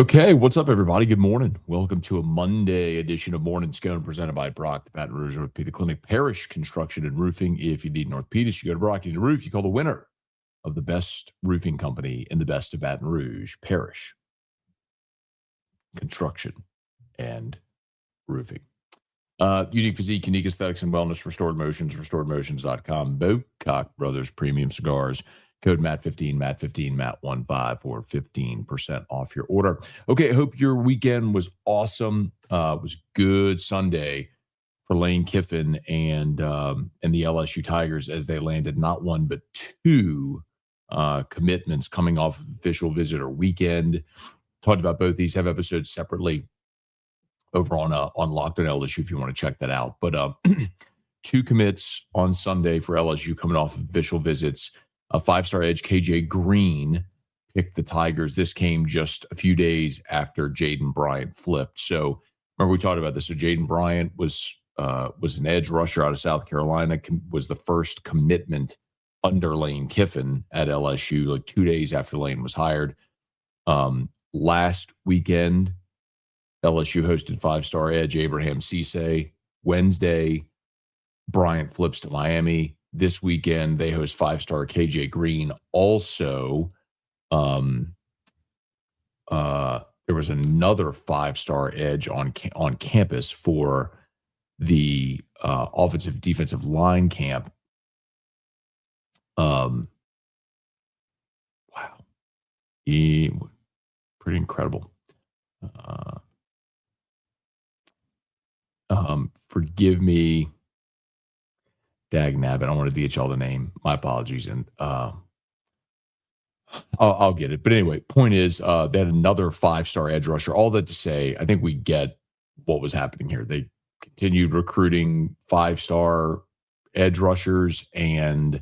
Okay, what's up, everybody? Good morning. Welcome to a Monday edition of Morning Scone presented by Brock, the Baton Rouge Orthopedic Clinic, Parish Construction and Roofing. If you need an orthopedist, you go to Brock. You need a roof, you call the winner of the best roofing company in the best of Baton Rouge, Parish Construction and Roofing. Unique physique, unique aesthetics and wellness, restored motions, restoredmotions.com. Bocock Brothers Premium Cigars. Code MAT15, MAT15, MAT15 for 15% off your order. Okay, I hope your weekend was awesome. It was a good Sunday for Lane Kiffin and the LSU Tigers as they landed not one but two commitments coming off of official visitor weekend. Talked about both these, have episodes separately over on Locked On LSU if you want to check that out. But two commits on Sunday for LSU coming off of official visits. A five-star edge, KJ Green, picked the Tigers. This came just a few days after Jaden Bryant flipped. So remember we talked about this. So Jaden Bryant was an edge rusher out of South Carolina, was the first commitment under Lane Kiffin at LSU, like 2 days after Lane was hired. Last weekend, LSU hosted five-star edge Abraham Cisse. Wednesday, Bryant flips to Miami. This weekend, they host five-star KJ Green. Also, there was another five-star edge on campus for the offensive defensive line camp. Wow. Pretty incredible. Forgive me. Dag nabbit. I wanted to get y'all the name. My apologies. And I'll get it. But anyway, point is they had another five-star edge rusher. All that to say, I think we get what was happening here. They continued recruiting five-star edge rushers, and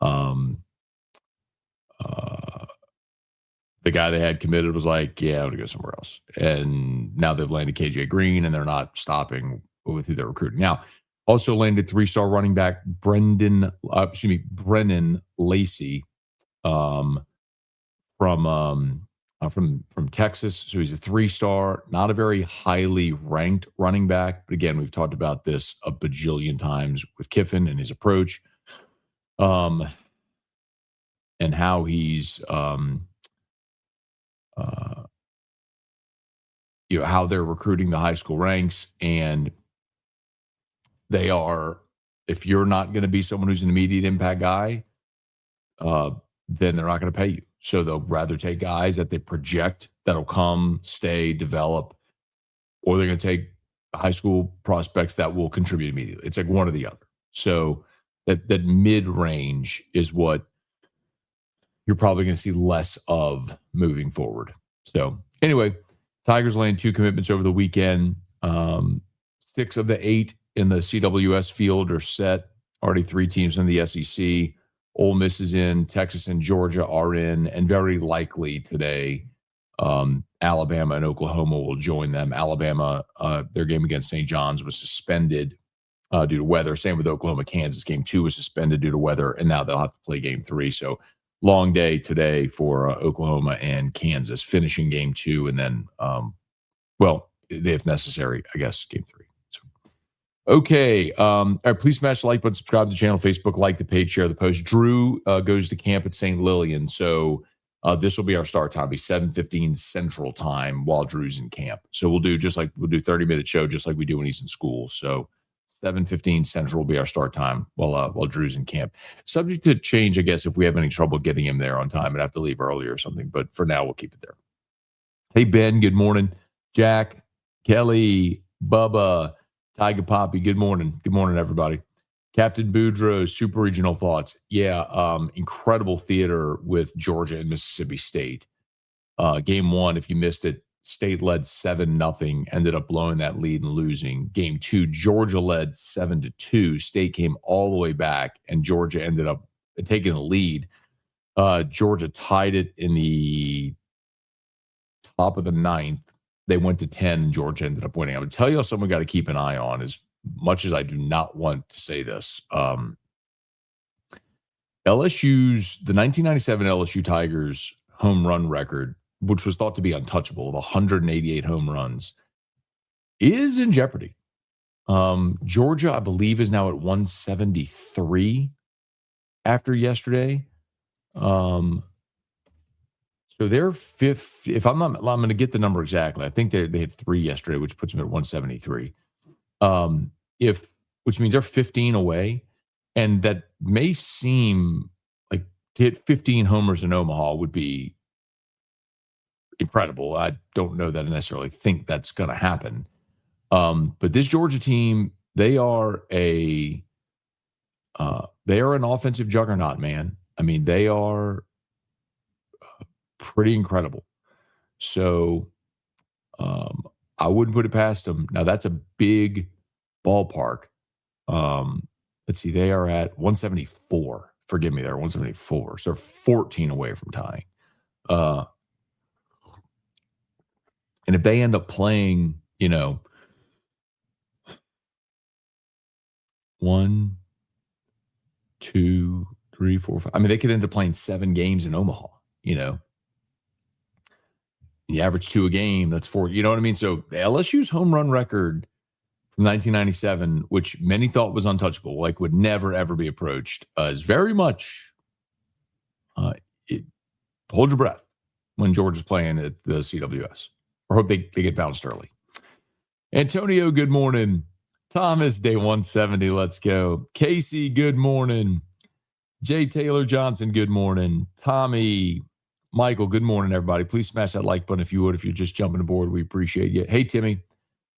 the guy they had committed was like, yeah, I'm going to go somewhere else. And now they've landed KJ Green, and they're not stopping with who they're recruiting. Now, also landed three-star running back Brennen Lacey from Texas. So he's a three-star, not a very highly ranked running back. But again, we've talked about this a bajillion times with Kiffin and his approach, and how he's how they're recruiting the high school ranks. And they are, if you're not going to be someone who's an immediate impact guy, then they're not going to pay you. So they'll rather take guys that they project that'll come, stay, develop, or they're going to take high school prospects that will contribute immediately. It's like one or the other. So that mid-range is what you're probably going to see less of moving forward. So anyway, Tigers land two commitments over the weekend. 6 of the 8 in the CWS field are set. Already 3 teams in the SEC. Ole Miss is in. Texas and Georgia are in. And very likely today, Alabama and Oklahoma will join them. Alabama, their game against St. John's was suspended due to weather. Same with Oklahoma. Kansas game 2 was suspended due to weather. And now they'll have to play game 3. So long day today for Oklahoma and Kansas, finishing game 2. And then, if necessary, I guess, game 3. Okay. All right, please smash the like button, subscribe to the channel, Facebook, like the page, share the post. Drew goes to camp at St. Lillian. So this will be our start time, be 7:15 Central Time while Drew's in camp. So we'll do 30-minute show just like we do when he's in school. So 7:15 Central will be our start time while Drew's in camp. Subject to change, I guess, if we have any trouble getting him there on time and have to leave early or something. But for now, we'll keep it there. Hey, Ben, good morning. Jack, Kelly, Bubba, Tiger Poppy, good morning. Good morning, everybody. Captain Boudreaux, super regional thoughts. Yeah, incredible theater with Georgia and Mississippi State. Game 1, if you missed it, State led 7-0, ended up blowing that lead and losing. Game 2, Georgia led 7-2. State came all the way back, and Georgia ended up taking the lead. Georgia tied it in the top of the 9th. They went to 10, and Georgia ended up winning. I would tell you someone got to keep an eye on, as much as I do not want to say this. The 1997 LSU Tigers home run record which was thought to be untouchable, of 188 home runs, is in jeopardy. Georgia, I believe, is now at 173 after yesterday. So they're fifth. If I'm going to get the number exactly. I think they had 3 yesterday, which puts them at 173. Which means they're 15 away, and that may seem like to hit 15 homers in Omaha would be incredible. I don't know that I necessarily think that's going to happen. But this Georgia team, they are an offensive juggernaut, man. I mean, they are pretty incredible. So I wouldn't put it past them. Now, that's a big ballpark. Let's see, they are at 174. Forgive me, they're 174. So 14 away from tying. And if they end up playing, 1, 2, 3, 4, 5. I mean, they could end up playing 7 games in Omaha, You average 2 a game, that's 4. You know what I mean? So LSU's home run record from 1997, which many thought was untouchable, like would never, ever be approached, is very much hold your breath when Georgia's playing at the CWS. Or hope they get bounced early. Antonio, good morning. Thomas, day 170, let's go. Casey, good morning. Jay Taylor Johnson, good morning. Tommy, Michael, good morning, everybody. Please smash that like button if you would. If you're just jumping aboard, we appreciate you. Hey, Timmy,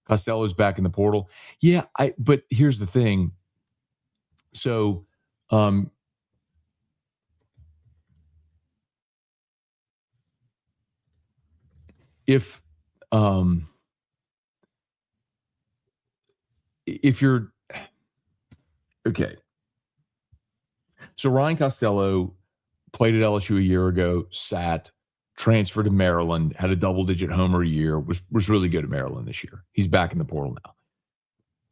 Costello's back in the portal. Yeah, but here's the thing. So, if you're okay, so Ryan Costello played at LSU a year ago, transferred to Maryland, had a double-digit homer year, was really good at Maryland this year. He's back in the portal now.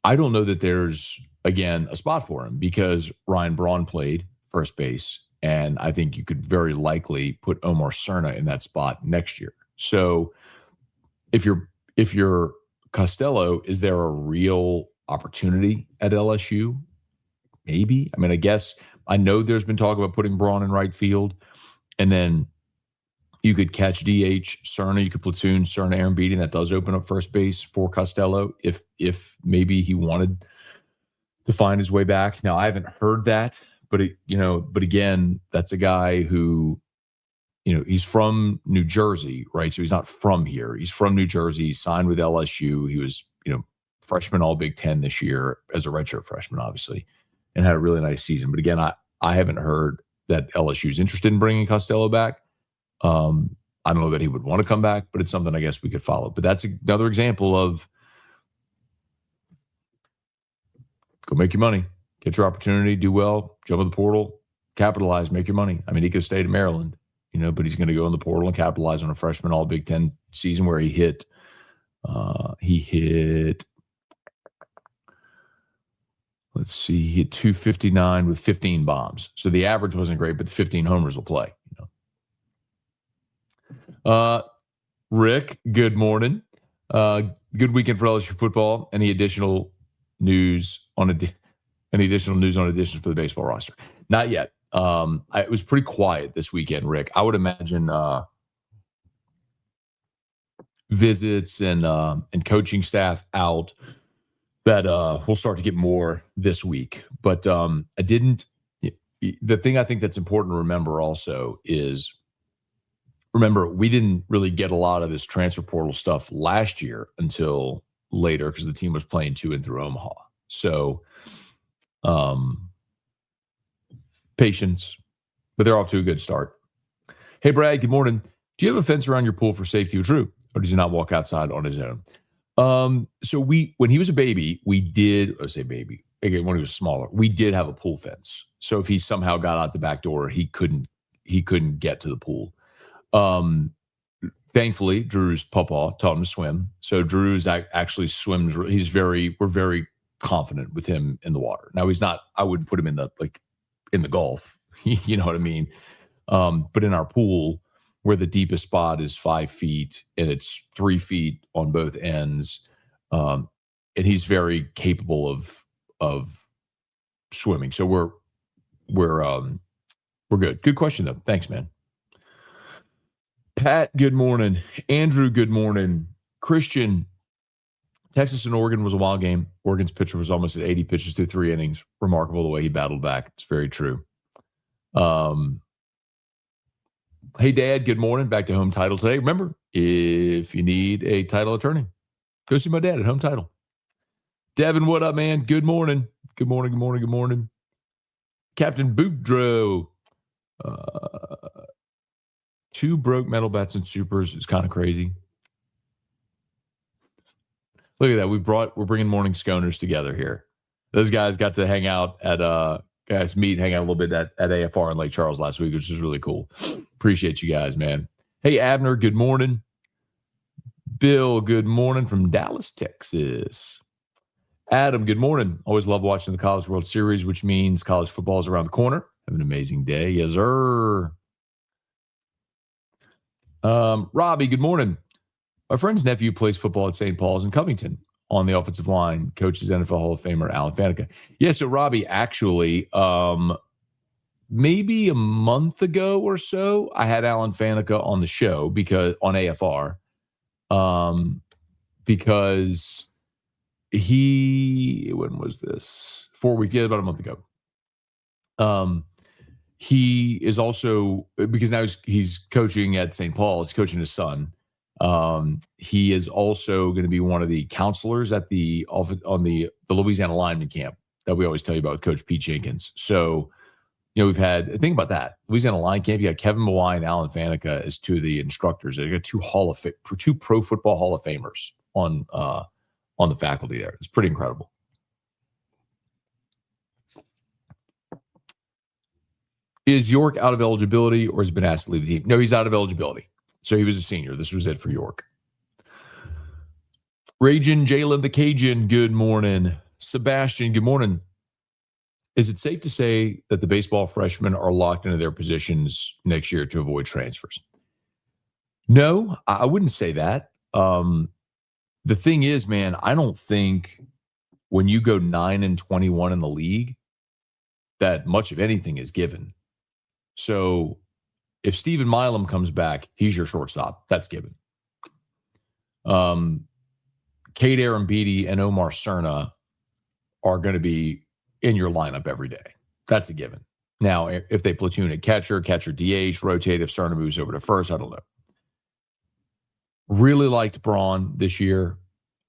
I don't know that there's, again, a spot for him because Ryan Braun played first base, and I think you could very likely put Omar Cerna in that spot next year. So if you're Costello, is there a real opportunity at LSU? Maybe. I mean, I know there's been talk about putting Braun in right field, and then you could catch DH Cerna, you could platoon Cerna, Aaron Beatty, and that does open up first base for Costello if maybe he wanted to find his way back. Now, I haven't heard that, but again, that's a guy who, he's from New Jersey, right? So he's not from here. He's from New Jersey. He signed with LSU. He was, freshman All Big Ten this year as a redshirt freshman, obviously, and had a really nice season. But again, I haven't heard that LSU is interested in bringing Costello back. I don't know that he would want to come back, but it's something I guess we could follow. But that's another example of go make your money, get your opportunity, do well, jump in the portal, capitalize, make your money. I mean, he could have stayed in Maryland, but he's going to go in the portal and capitalize on a freshman All Big Ten season where he hit, let's see, he hit 259 with 15 bombs. So the average wasn't great, but the 15 homers will play. Rick, good morning. Good weekend for LSU football. Any additional news on additions for the baseball roster? Not yet. It was pretty quiet this weekend, Rick. I would imagine visits and coaching staff out that we'll start to get more this week. But the thing I think that's important to remember also is, we didn't really get a lot of this transfer portal stuff last year until later because the team was playing to and through Omaha. So patience, but they're off to a good start. Hey, Brad, good morning. Do you have a fence around your pool for safety or Drew, or does he not walk outside on his own? So when he was a baby, when he was smaller, we did have a pool fence. So if he somehow got out the back door, he couldn't get to the pool. Thankfully, Drew's papa taught him to swim. So Drew's actually swims. We're very confident with him in the water. Now he's not, I wouldn't put him in the Gulf, you know what I mean? But in our pool, where the deepest spot is 5 feet and it's 3 feet on both ends. And he's very capable of swimming. So we're good. Good question though. Thanks, man. Pat, good morning. Andrew, good morning. Christian, Texas and Oregon was a wild game. Oregon's pitcher was almost at 80 pitches through 3 innings. Remarkable the way he battled back. It's very true. Hey, Dad, good morning. Back to Home Title today. Remember, if you need a title attorney, go see my dad at Home Title. Devin, what up, man? Good morning. Good morning, good morning, good morning. Captain Boudreaux. 2 broke metal bats and supers is kind of crazy. Look at that. We're bringing morning sconers together here. Those guys got to hang out hang out a little bit at AFR in Lake Charles last week, which was really cool. Appreciate you guys, man. Hey, Abner, good morning. Bill, good morning from Dallas, Texas. Adam, good morning. Always love watching the College World Series, which means college football is around the corner. Have an amazing day. Yes, sir. Robbie, good morning. My friend's nephew plays football at St. Paul's in Covington on the offensive line, coaches NFL Hall of Famer Alan Faneca. Yeah, so Robbie, actually, maybe a month ago or so, I had Alan Faneca on the show on AFR, because when was this? 4 weeks, yeah, about a month ago. He is also, because now he's coaching at St. Paul's, coaching his son. He is also going to be one of the counselors at the Louisiana lineman camp that we always tell you about with Coach Pete Jenkins. So, we've had, think about that. Louisiana line camp, you got Kevin Mawai and Alan Faneca as 2 of the instructors. You got 2 Pro Football Hall of Famers on the faculty there. It's pretty incredible. Is York out of eligibility or has been asked to leave the team? No, he's out of eligibility. So he was a senior. This was it for York. Ragin, Jalen the Cajun, good morning. Sebastian, good morning. Is it safe to say that the baseball freshmen are locked into their positions next year to avoid transfers? No, I wouldn't say that. The thing is, man, I don't think when you go 9-21 in the league that much of anything is given. So if Stephen Milam comes back, he's your shortstop. That's given. Kate Arambidi and Omar Cerna are going to be in your lineup every day. That's a given. Now, if they platoon at catcher DH, rotate if Cerna moves over to first, I don't know. Really liked Braun this year,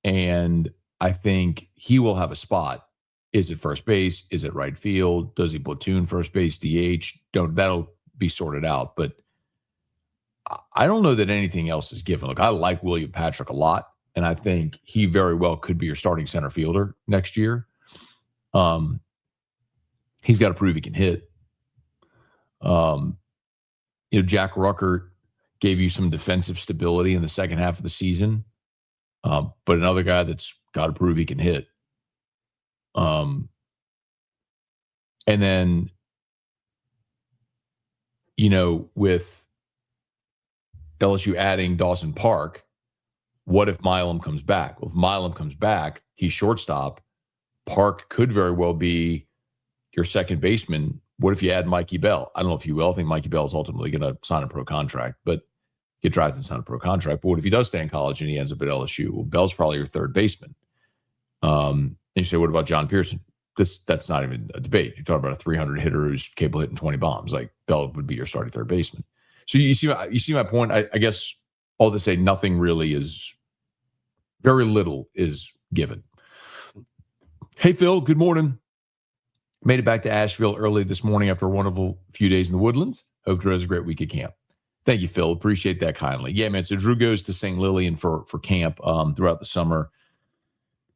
and I think he will have a spot. Is it first base? Is it right field? Does he platoon first base, DH? That'll be sorted out. But I don't know that anything else is given. Look, I like William Patrick a lot, and I think he very well could be your starting center fielder next year. He's got to prove he can hit. Jack Ruckert gave you some defensive stability in the second half of the season, but another guy that's got to prove he can hit. And then, with LSU adding Dawson Park, what if Milam comes back? Well, if Milam comes back, he's shortstop. Park could very well be your second baseman. What if you add Mikey Bell? I don't know if you will. I think Mikey Bell is ultimately going to sign a pro contract, but get drafted and sign a pro contract. But what if he does stay in college and he ends up at LSU? Well, Bell's probably your third baseman. And you say, what about John Pearson? That's not even a debate. You're talking about a 300 hitter who's capable of hitting 20 bombs. Like, Bell would be your starting third baseman. So you see my point. I guess all to say, very little is given. Hey, Phil, good morning. Made it back to Asheville early this morning after a wonderful few days in the Woodlands. Hope Drew has a great week at camp. Thank you, Phil. Appreciate that kindly. Yeah, man. So Drew goes to St. Lillian for camp throughout the summer.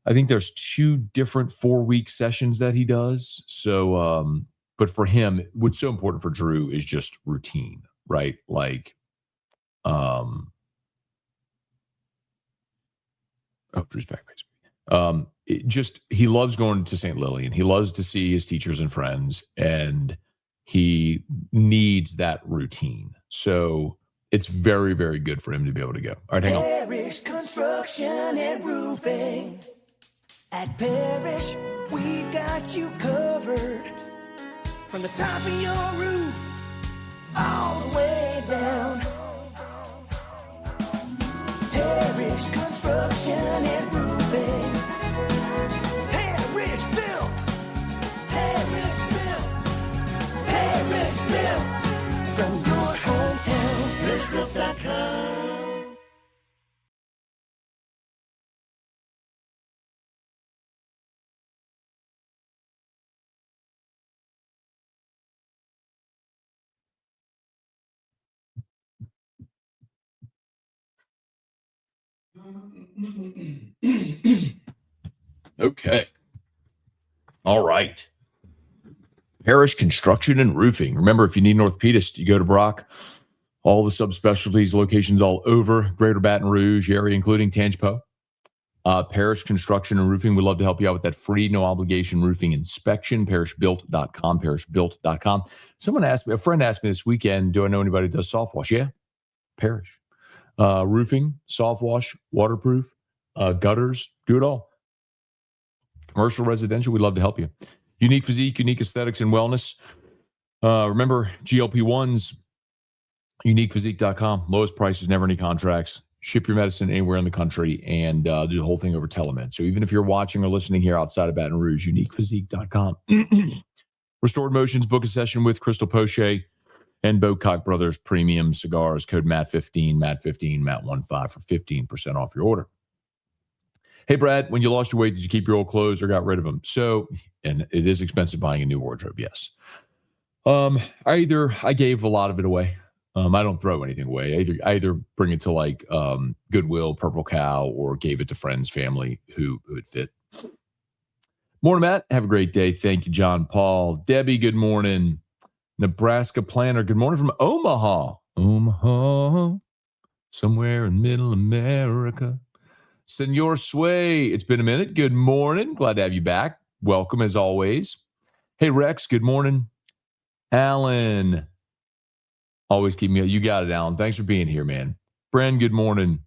I think there's 2 different 4-week sessions that he does. So, but for him, what's so important for Drew is just routine, right? Like, Drew's back, basically. He loves going to St. Lillian. He loves to see his teachers and friends, and he needs that routine. So it's very, very good for him to be able to go. All right, hang on. Parish Construction and Roofing. At Parish, we've got you covered. From the top of your roof, all the way down. Parish Construction and Roofing. Parish built. Parish built. Parish built. From your hometown, parishbuilt.com. Okay. All right. Parish Construction and Roofing. Remember, if you need an orthopedist, you go to Brock. All the subspecialties, locations all over Greater Baton Rouge area, including Tangipahoa. Parish Construction and Roofing. We'd love to help you out with that free, no obligation roofing inspection. Parishbuilt.com. Parishbuilt.com. A friend asked me this weekend, do I know anybody that does soft wash? Yeah. Parish. Roofing, soft wash, waterproof, gutters, do it all. Commercial, residential, we'd love to help you. Unique physique, unique aesthetics, and wellness. Remember, GLP-1s, uniquephysique.com. Lowest prices, never any contracts. Ship your medicine anywhere in the country and do the whole thing over telemed. So even if you're watching or listening here outside of Baton Rouge, uniquephysique.com. Restored Motions, book a session with Crystal Poche and Bocock Brothers Premium Cigars. Code MAT15, MAT15, MAT15 for 15% off your order. Hey, Brad, when you lost your weight, did you keep your old clothes or got rid of them? So, and it is expensive buying a new wardrobe, yes. I gave a lot of it away. I don't throw anything away. I either bring it to like Goodwill, Purple Cow, or gave it to friends, family who it fit. Morning, Matt. Have a great day. Thank you, John Paul. Debbie, good morning. Nebraska Planner, good morning from Omaha. Omaha, somewhere in middle America. Senor Sway, it's been a minute. Good morning. Glad to have you back. Welcome as always. Hey, Rex, good morning. Alan, always keep me up. You got it, Alan. Thanks for being here, man. Bren, good morning.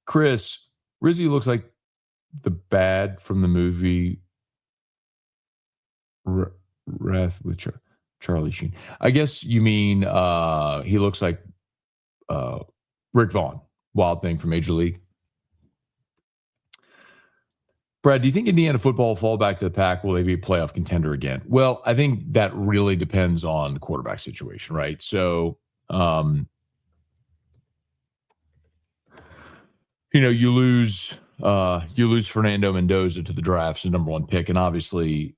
Chris, Rizzy looks like the bad from the movie Wrath with Charlie Sheen. I guess you mean he looks like Rick Vaughn, Wild Thing from Major League. Brad, do you think Indiana football will fall back to the pack? Will they be a playoff contender again? Well, I think that really depends on the quarterback situation, right? So, you lose Fernando Mendoza to the draft as number one pick, and obviously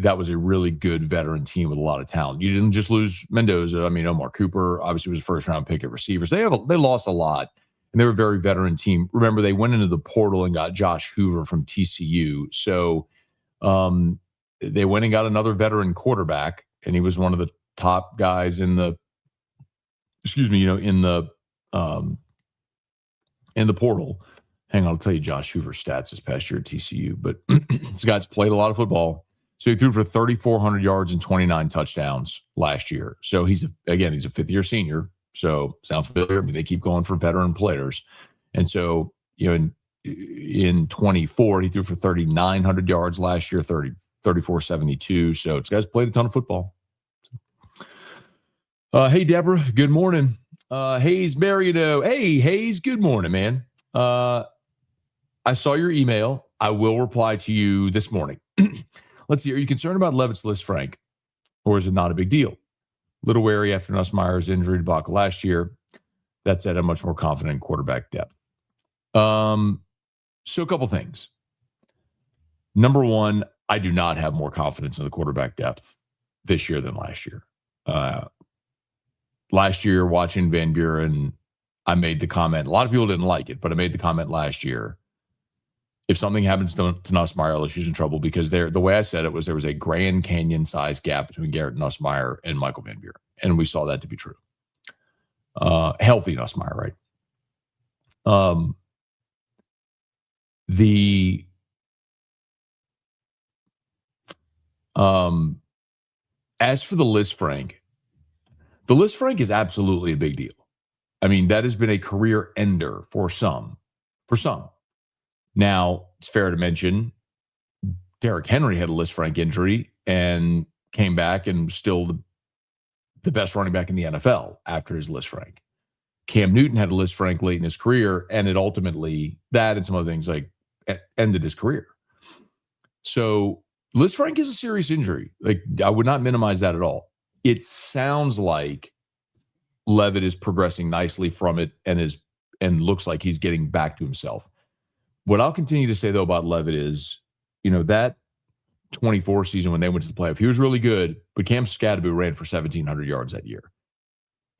that was a really good veteran team with a lot of talent. You didn't just lose Mendoza. I mean, Omar Cooper obviously was a first round pick at receivers. They lost a lot. And they were a very veteran team. Remember, they went into the portal and got Josh Hoover from TCU. So they went and got another veteran quarterback, and he was one of the top guys in the portal. Hang on, I'll tell you Josh Hoover's stats this past year at TCU. But this guy's played a lot of football. So he threw for 3,400 yards and 29 touchdowns last year. So he's a fifth-year senior. So sounds familiar. I mean, they keep going for veteran players. And so, in 24, he threw for 3,900 yards last year, 3,472. So this guy's played a ton of football. Hey, Deborah, good morning. Hayes Mariado. Hey, Hayes, good morning, man. I saw your email. I will reply to you this morning. Let's see. Are you concerned about Levitt's list, Frank? Or is it not a big deal? Little wary after Nussmeier's injury debacle last year. That said, I'm much more confident in quarterback depth. So a couple things. Number one, I do not have more confidence in the quarterback depth this year than last year. Last year, watching Van Buren, I made the comment. A lot of people didn't like it, but I made the comment last year. If something happens to Nussmeier, LSU's in trouble, because the way I said it was there was a Grand Canyon-sized gap between Garrett Nussmeier and Michael Van Buren, and we saw that to be true. Healthy Nussmeier, right? As for the list, Frank is absolutely a big deal. I mean, that has been a career ender for some. Now, it's fair to mention Derrick Henry had a Lisfranc injury and came back and still the best running back in the NFL after his Lisfranc. Cam Newton had a Lisfranc late in his career, and it ultimately, that and some other things, like, ended his career. So Lisfranc is a serious injury. Like, I would not minimize that at all. It sounds like Levitt is progressing nicely from it and looks like he's getting back to himself. What I'll continue to say, though, about Levitt is, that 24 season when they went to the playoff, he was really good, but Cam Scadaboo ran for 1,700 yards that year.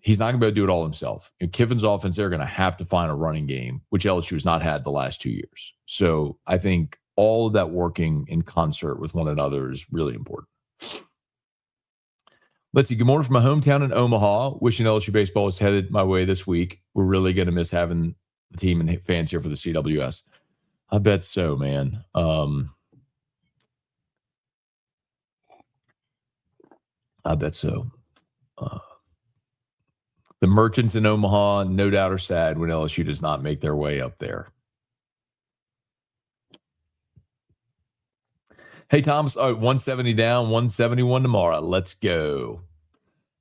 He's not going to be able to do it all himself. And Kiffin's offense, they're going to have to find a running game, which LSU has not had the last 2 years. So I think all of that working in concert with one another is really important. Let's see. Good morning from my hometown in Omaha. Wishing LSU baseball was headed my way this week. We're really going to miss having the team and fans here for the CWS. I bet so, man. I bet so. The merchants in Omaha, no doubt, are sad when LSU does not make their way up there. Hey, Thomas, 170 down, 171 tomorrow. Let's go.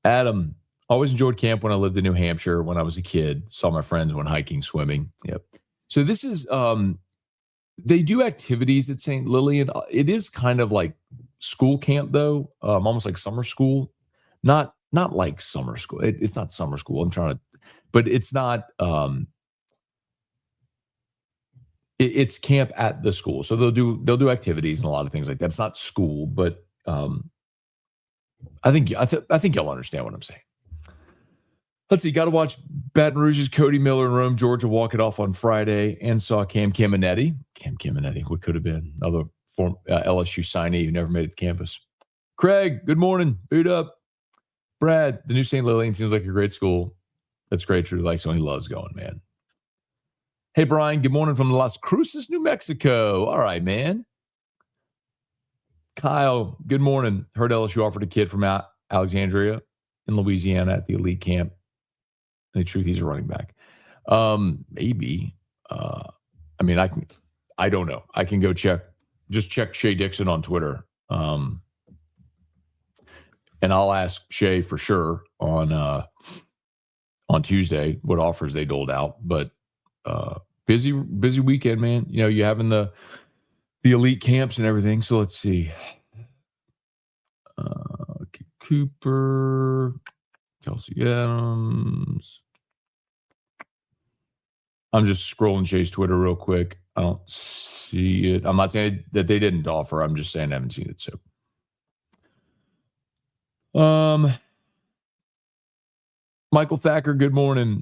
Adam, always enjoyed camp when I lived in New Hampshire when I was a kid. Saw my friends when hiking, swimming. Yep. So this is, they do activities at St. Lillian. It is kind of like school camp, though, almost like summer school. Not like summer school. It's not summer school. But it's not. It's camp at the school, so they'll do activities and a lot of things like that. It's not school, but I think y'all understand what I'm saying. Let's see. Got to watch Baton Rouge's Cody Miller in Rome, Georgia, walk it off on Friday, and saw Cam Chinetti. What could have been another LSU signee who never made it to campus. Craig, good morning. Boot up. Brad, the new St. Lillian seems like a great school. That's great. True like someone he loves going, man. Hey, Brian, good morning from Las Cruces, New Mexico. All right, man. Kyle, good morning. Heard LSU offered a kid from Alexandria in Louisiana at the elite camp. And the truth, he's a running back. Maybe. I don't know. I can go check Shea Dixon on Twitter. And I'll ask Shea for sure on Tuesday what offers they doled out. But busy weekend, man. You having the elite camps and everything. So let's see. Cooper, Kelsey Adams. I'm just scrolling Shea's Twitter real quick. I don't see it. I'm not saying that they didn't offer. I'm just saying I haven't seen it. So. Michael Thacker, good morning.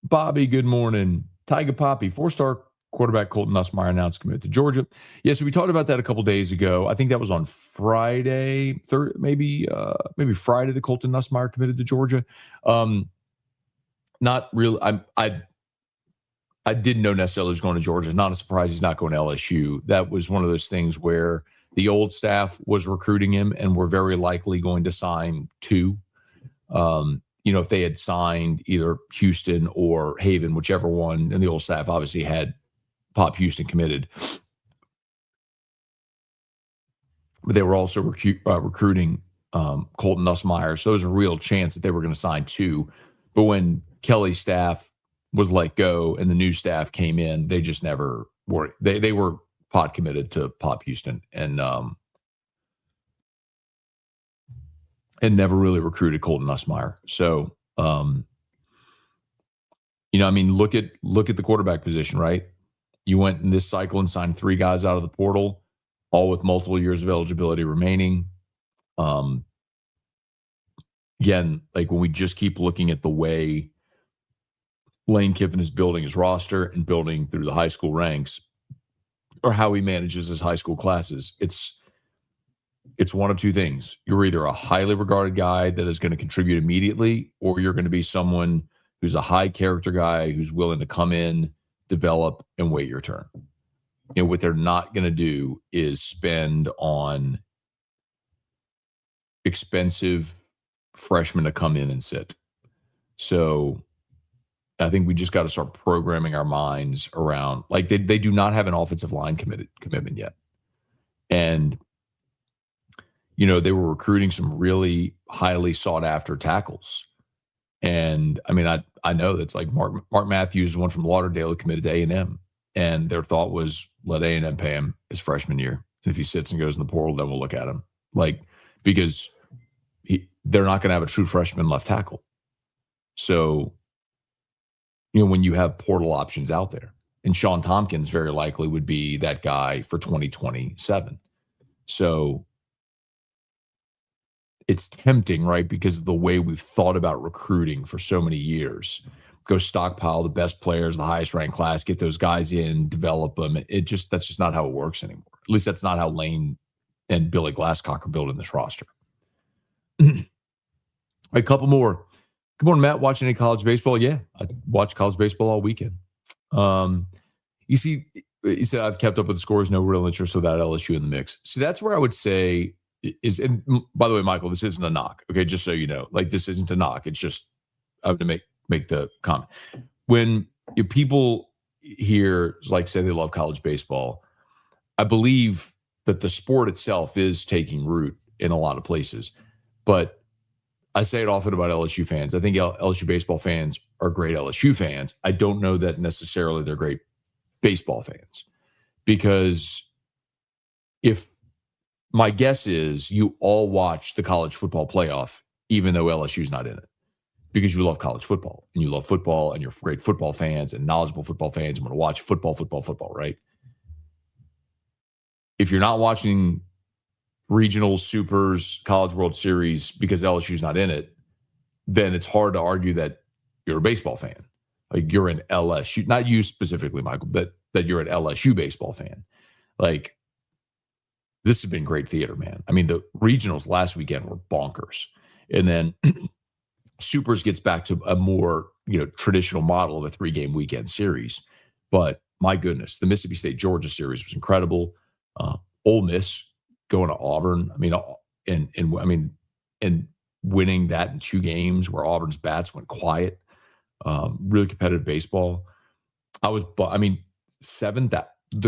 Bobby, good morning. Tyga Poppy, 4-star quarterback Colton Nussmeier announced commit to Georgia. Yeah, so we talked about that a couple days ago. I think that was on Friday, maybe Friday that Colton Nussmeier committed to Georgia. Not really. I didn't know necessarily he was going to Georgia. It's not a surprise he's not going to LSU. That was one of those things where the old staff was recruiting him and were very likely going to sign two. If they had signed either Houston or Haven, whichever one, and the old staff obviously had Pop Houston committed. But they were also recruiting Colton Nussmeier. So there was a real chance that they were going to sign two. But when Kelly's staff was let go and the new staff came in, they just never were. They were pot committed to Pop Houston and never really recruited Colton Nussmeier. So, look at the quarterback position, right? You went in this cycle and signed 3 guys out of the portal, all with multiple years of eligibility remaining. Again, like when we just keep looking at the way Lane Kiffin is building his roster and building through the high school ranks, or how he manages his high school classes, it's one of two things. You're either a highly regarded guy that is going to contribute immediately, or you're going to be someone who's a high character guy who's willing to come in, develop, and wait your turn. What they're not going to do is spend on expensive freshmen to come in and sit. So, I think we just got to start programming our minds around, like, they do not have an offensive line commitment yet. And, you know, they were recruiting some really highly sought after tackles. And I mean, I know that's like Mark Matthews, one from Lauderdale, who committed to A&M. And their thought was, let A&M pay him his freshman year. And if he sits and goes in the portal, then we'll look at him. Like, because they're not going to have a true freshman left tackle. So, you know, when you have portal options out there, and Sean Tompkins very likely would be that guy for 2027. So it's tempting, right? Because of the way we've thought about recruiting for so many years. Go stockpile the best players, the highest ranked class, get those guys in, develop them. That's just not how it works anymore. At least that's not how Lane and Billy Glasscock are building this roster. A couple more. Good morning, Matt. Watching any college baseball? Yeah, I watched college baseball all weekend. You see, you said I've kept up with the scores, no real interest without LSU in the mix. See, that's where I would say is, and by the way, Michael, this isn't a knock. Okay, just so you know, like, this isn't a knock. It's just I have to make the comment. When people here like say they love college baseball, I believe that the sport itself is taking root in a lot of places. But I say it often about LSU fans. I think LSU baseball fans are great LSU fans. I don't know that necessarily they're great baseball fans, because if my guess is you all watch the college football playoff, even though LSU's not in it, because you love college football and you love football and you're great football fans and knowledgeable football fans and want to watch football, right? If you're not watching regionals, supers, College World Series because LSU's not in it, then it's hard to argue that you're a baseball fan. Like, you're an LSU, not you specifically, Michael, but that you're an LSU baseball fan. Like, this has been great theater, man. I mean, the regionals last weekend were bonkers. And then supers gets back to a more, traditional model of a 3-game weekend series. But my goodness, the Mississippi State Georgia series was incredible. Ole Miss going to Auburn. I mean, and winning that in 2 games where Auburn's bats went quiet. Really competitive baseball. The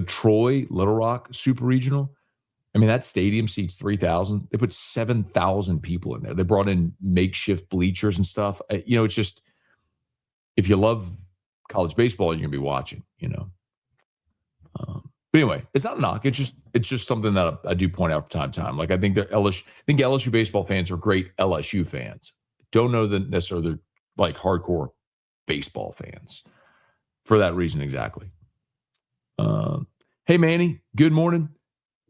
Troy Little Rock Super Regional. I mean, that stadium seats 3,000. They put 7,000 people in there. They brought in makeshift bleachers and stuff. It's just, if you love college baseball, you're gonna be watching. But anyway, it's not a knock. It's just something that I do point out from time to time. Like, I think LSU baseball fans are great LSU fans. Don't know that necessarily they're like hardcore baseball fans for that reason exactly. Hey, Manny, good morning.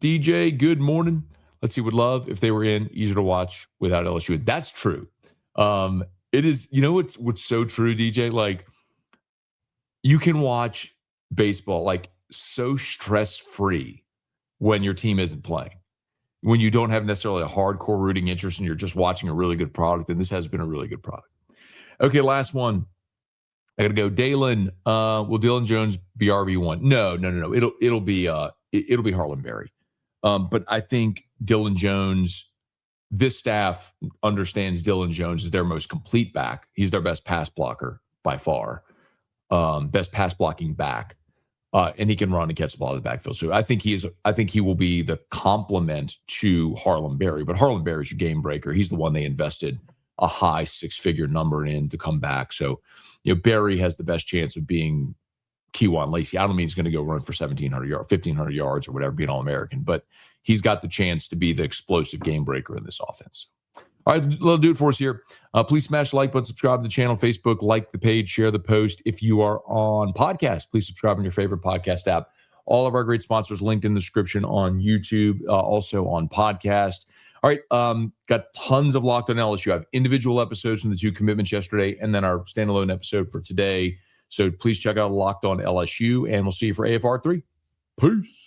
DJ, good morning. Let's see, would love if they were in, easier to watch without LSU. That's true. It is, what's so true, DJ? Like, you can watch baseball like so stress-free when your team isn't playing, when you don't have necessarily a hardcore rooting interest and you're just watching a really good product. And this has been a really good product. Okay, last one. I got to go. Dalen, will Dylan Jones be RB1? No. It'll be Harlan Berry. But I think Dylan Jones, this staff understands Dylan Jones is their most complete back. He's their best pass blocker by far, best pass blocking back, and he can run and catch the ball in the backfield. So I think he will be the complement to Harlan Berry. But Harlan Berry is your game breaker. He's the one they invested a high 6-figure number in to come back. So, Berry has the best chance of being Kewan Lacey. I don't mean he's going to go run for 1,700 yards, 1,500 yards or whatever, be an All-American, but he's got the chance to be the explosive game breaker in this offense. All right, that'll do it for us here. Please smash the like button, subscribe to the channel, Facebook, like the page, share the post. If you are on podcast, please subscribe on your favorite podcast app. All of our great sponsors linked in the description on YouTube, also on podcast. All right, got tons of Locked on LSU. I have individual episodes from the 2 commitments yesterday and then our standalone episode for today. So please check out Locked on LSU, and we'll see you for AFR 3. Peace.